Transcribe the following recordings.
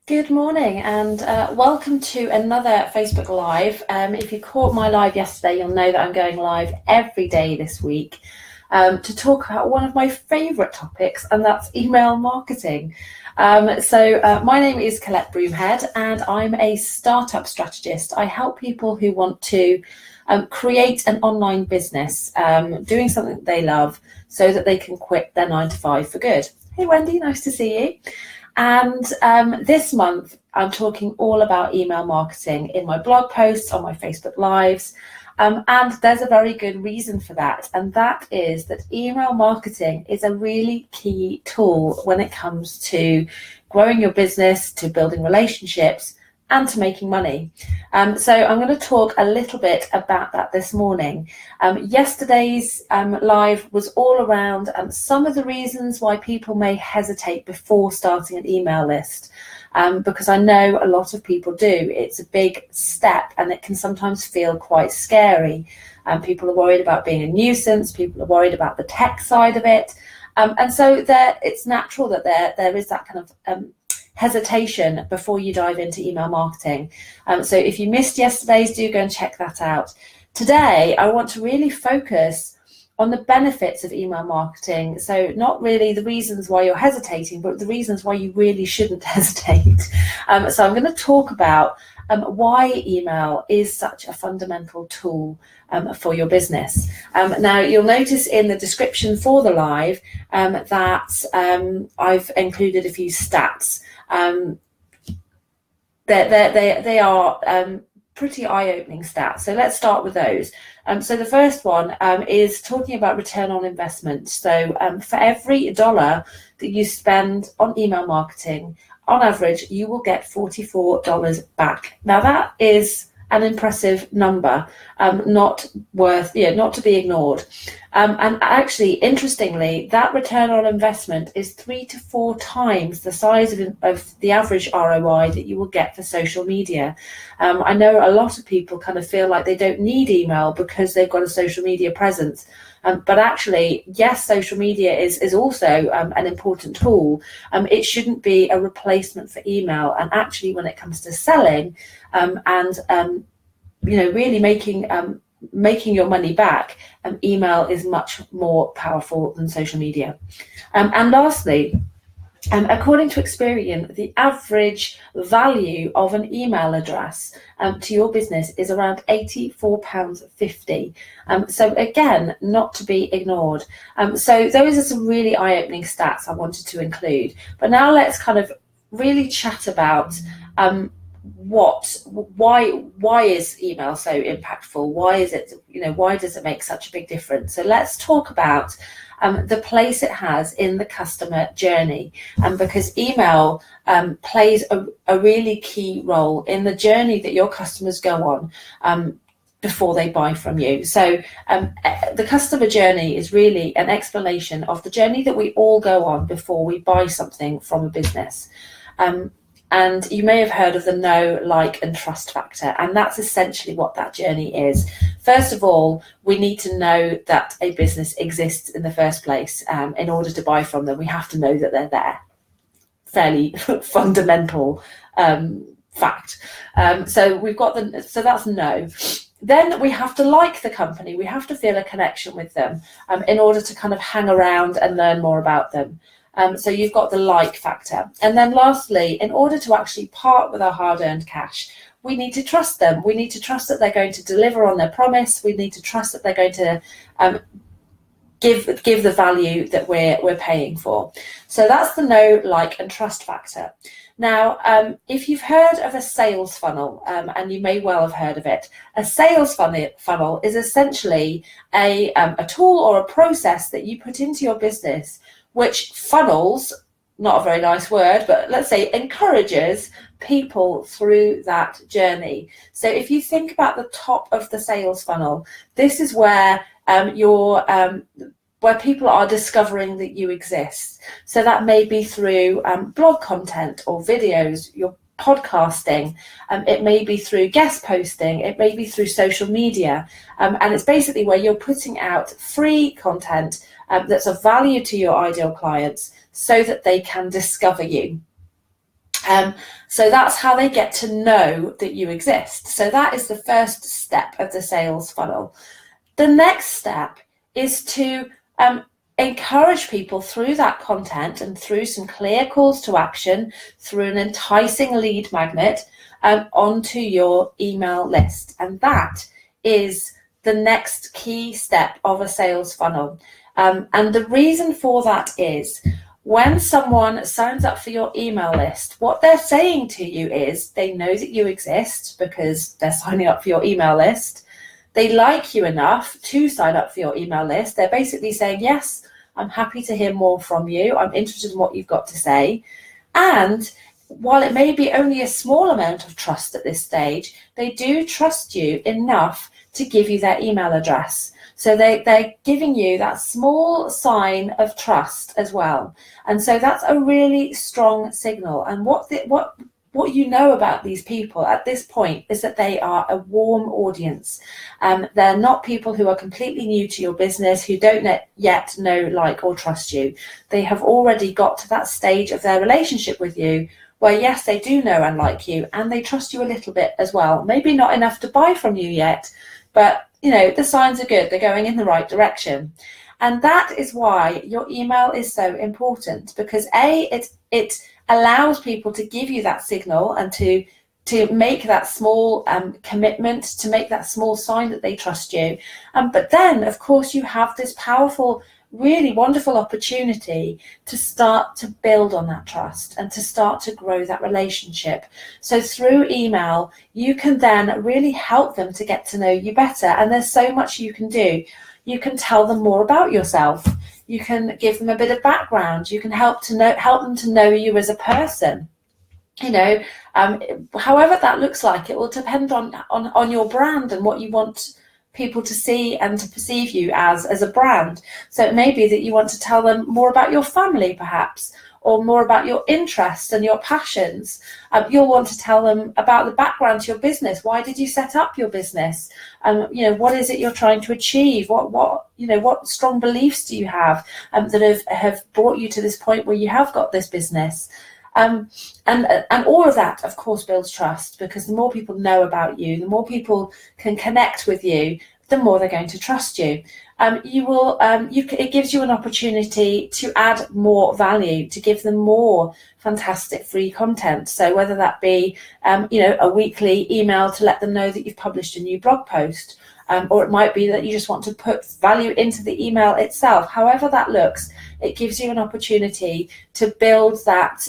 Good morning and welcome to another Facebook Live. If you caught my live yesterday, you'll know that I'm going live every day this week to talk about one of my favourite topics, and that's email marketing. My name is Colette Broomhead and I'm a startup strategist. I help people who want to create an online business, doing something that they love so that they can quit their 9-to-5 for good. Hey Wendy, nice to see you. And this month, I'm talking all about email marketing in my blog posts, on my Facebook Lives. And there's a very good reason for that. And that is that email marketing is a really key tool when it comes to growing your business, to building relationships, and to making money. So I'm going to talk a little bit about that this morning. Yesterday's live was all around some of the reasons why people may hesitate before starting an email list, because I know a lot of people do. It's a big step and it can sometimes feel quite scary. People are worried about being a nuisance. People are worried about the tech side of it. And so it's natural that there is that kind of hesitation before you dive into email marketing. So if you missed yesterday's, do go and check that out. Today, I want to really focus on the benefits of email marketing. So not really the reasons why you're hesitating, but the reasons why you really shouldn't hesitate. So I'm going to talk about why email is such a fundamental tool for your business. Now, you'll notice in the description for the live that I've included a few stats. They are pretty eye-opening stats. So let's start with those. So the first one is talking about return on investment. So for every dollar that you spend on email marketing, on average, you will get $44 back. Now that is an impressive number, not to be ignored. And actually, interestingly, that return on investment is 3 to 4 times the size of the average ROI that you will get for social media. I know a lot of people kind of feel like they don't need email because they've got a social media presence. But actually, yes, social media is also an important tool. It shouldn't be a replacement for email. And actually, when it comes to selling really making your money back, email is much more powerful than social media. And lastly, according to Experian, the average value of an email address to your business is around £84.50. So again, not to be ignored. So those are some really eye-opening stats I wanted to include. But now let's kind of really chat about why is email so impactful? Why does it make such a big difference? So let's talk about the place it has in the customer journey, because email plays a really key role in the journey that your customers go on before they buy from you. So the customer journey is really an explanation of the journey that we all go on before we buy something from a business. And you may have heard of the know, like, and trust factor. And that's essentially what that journey is. First of all, we need to know that a business exists in the first place. In order to buy from them, we have to know that they're there. Fairly fundamental fact. So that's know. Then we have to like the company. We have to feel a connection with them in order to kind of hang around and learn more about them. So you've got the like factor. And then lastly, in order to actually part with our hard-earned cash, we need to trust them. We need to trust that they're going to deliver on their promise. We need to trust that they're going to give the value that we're paying for. So that's the know, like, and trust factor. Now, if you've heard of a sales funnel, and you may well have heard of it, a sales funnel is essentially a tool or a process that you put into your business which funnels, not a very nice word, but let's say encourages people through that journey. So if you think about the top of the sales funnel, this is where where people are discovering that you exist. So that may be through blog content or videos, your podcasting, it may be through guest posting, it may be through social media, and it's basically where you're putting out free content that's of value to your ideal clients so that they can discover you. So that's how they get to know that you exist. So that is the first step of the sales funnel. The next step is to encourage people through that content and through some clear calls to action, through an enticing lead magnet, onto your email list. And that is the next key step of a sales funnel. And the reason for that is, when someone signs up for your email list, what they're saying to you is they know that you exist because they're signing up for your email list. They like you enough to sign up for your email list. They're basically saying, yes, I'm happy to hear more from you. I'm interested in what you've got to say. And while it may be only a small amount of trust at this stage, they do trust you enough to give you their email address. So they're giving you that small sign of trust as well. And so that's a really strong signal. And what you know about these people at this point is that they are a warm audience. They're not people who are completely new to your business, who don't yet know, like, or trust you. They have already got to that stage of their relationship with you where, yes, they do know and like you, and they trust you a little bit as well. Maybe not enough to buy from you yet, but the signs are good. They're going in the right direction. And that is why your email is so important, because it allows people to give you that signal and to make that small commitment, to make that small sign that they trust you. But then, of course, you have this powerful, really wonderful opportunity to start to build on that trust and to start to grow that relationship. So through email, you can then really help them to get to know you better. And there's so much you can do. You can tell them more about yourself. You can give them a bit of background. You can help them to know you as a person. However that looks like, it will depend on your brand and what you want people to see and to perceive you as a brand. So it may be that you want to tell them more about your family, perhaps, or more about your interests and your passions. You'll want to tell them about the background to your business. Why did you set up your business? What is it you're trying to achieve? What strong beliefs do you have that have brought you to this point where you have got this business? And all of that, of course, builds trust, because the more people know about you, the more people can connect with you, the more they're going to trust you. It gives you an opportunity to add more value, to give them more fantastic free content. So whether that be, a weekly email to let them know that you've published a new blog post, or it might be that you just want to put value into the email itself. However that looks, it gives you an opportunity to build that,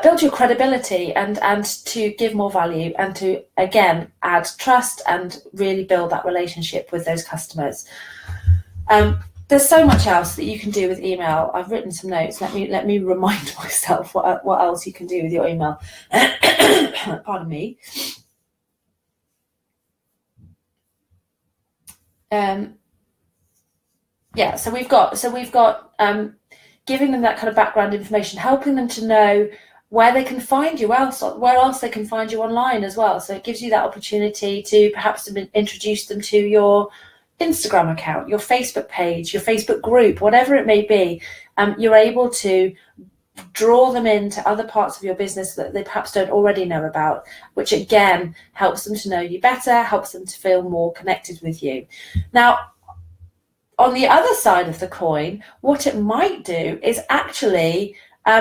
build your credibility and to give more value and to, again, add trust and really build that relationship with those customers. There's so much else that you can do with email. I've written some notes. Let me remind myself what else you can do with your email. Pardon me. So we've got giving them that kind of background information, helping them to know where they can find you, where else they can find you online as well. So it gives you that opportunity to perhaps introduce them to your Instagram account, your Facebook page, your Facebook group, whatever it may be. You're able to draw them into other parts of your business that they perhaps don't already know about, which again helps them to know you better, helps them to feel more connected with you. Now, on the other side of the coin, what it might do is actually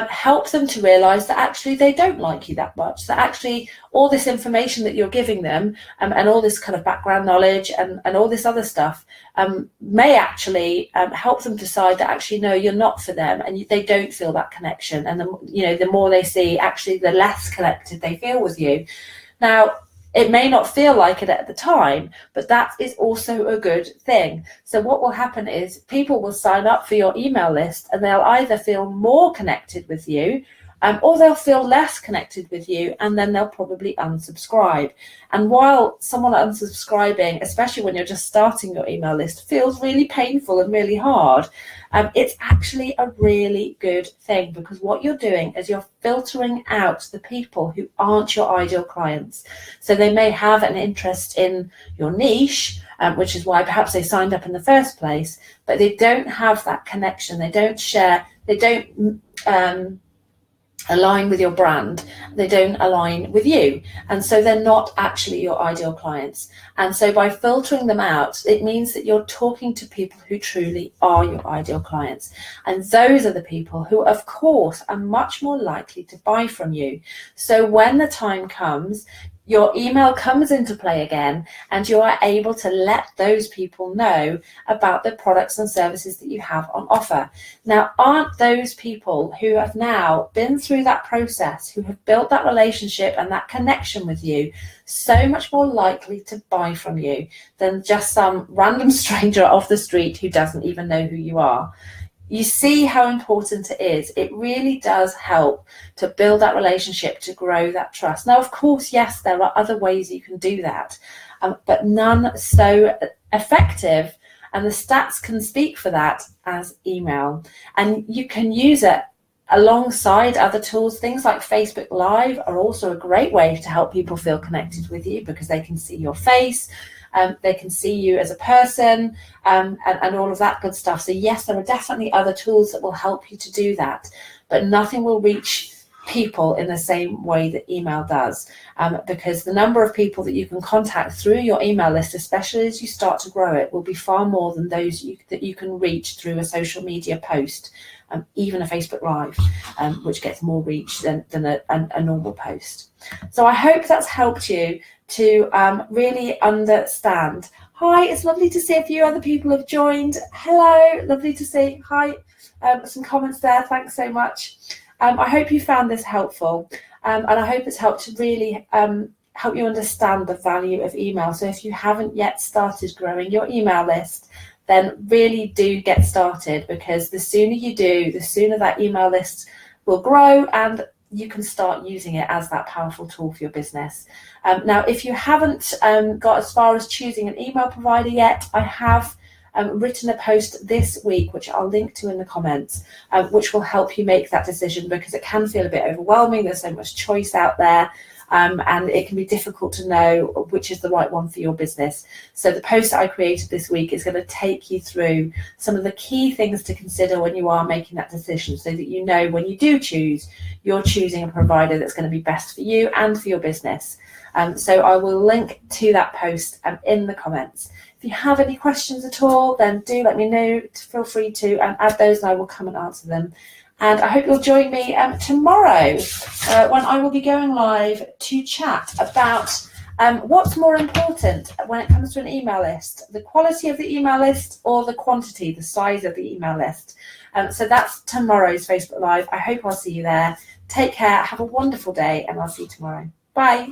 help them to realize that actually they don't like you that much, that actually all this information that you're giving them and all this kind of background knowledge and all this other stuff may actually help them decide that actually, no, you're not for them, and they don't feel that connection. And the more they see, actually, the less connected they feel with you. Now, it may not feel like it at the time, but that is also a good thing. So what will happen is people will sign up for your email list and they'll either feel more connected with you or they'll feel less connected with you, and then they'll probably unsubscribe. And while someone unsubscribing, especially when you're just starting your email list, feels really painful and really hard, it's actually a really good thing, because what you're doing is you're filtering out the people who aren't your ideal clients. So they may have an interest in your niche, which is why perhaps they signed up in the first place, but they don't have that connection. They don't share, they don't align with your brand, they don't align with you, and so they're not actually your ideal clients. And so by filtering them out, it means that you're talking to people who truly are your ideal clients, and those are the people who of course are much more likely to buy from you. So when the time comes, your email comes into play again, and you are able to let those people know about the products and services that you have on offer. Now, aren't those people who have now been through that process, who have built that relationship and that connection with you, so much more likely to buy from you than just some random stranger off the street who doesn't even know who you are? You see how important it is. It really does help to build that relationship, to grow that trust. Now, of course, yes, there are other ways you can do that, but none so effective, and the stats can speak for that, as email. And you can use it alongside other tools. Things like Facebook Live are also a great way to help people feel connected with you, because they can see your face. They can see you as a person, and all of that good stuff. So yes, there are definitely other tools that will help you to do that, but nothing will reach people in the same way that email does, because the number of people that you can contact through your email list, especially as you start to grow it, will be far more than those that you can reach through a social media post, even a Facebook Live, which gets more reach than a normal post. So I hope that's helped you to really understand. Hi, it's lovely to see a few other people have joined. Hello, lovely to see. Hi, some comments there. Thanks so much. I hope you found this helpful, and I hope it's helped to really help you understand the value of email. So if you haven't yet started growing your email list, then really do get started, because the sooner you do, the sooner that email list will grow, and you can start using it as that powerful tool for your business. Now, if you haven't got as far as choosing an email provider yet, I have written a post this week, which I'll link to in the comments, which will help you make that decision, because it can feel a bit overwhelming. There's so much choice out there, and it can be difficult to know which is the right one for your business. So the post that I created this week is going to take you through some of the key things to consider when you are making that decision, so that you know when you do choose, you're choosing a provider that's going to be best for you and for your business. So I will link to that post in the comments. If you have any questions at all, then do let me know. Feel free to add those, and I will come and answer them. And I hope you'll join me tomorrow when I will be going live to chat about what's more important when it comes to an email list, the quality of the email list or the quantity, the size of the email list. So that's tomorrow's Facebook Live. I hope I'll see you there. Take care, have a wonderful day, and I'll see you tomorrow. Bye.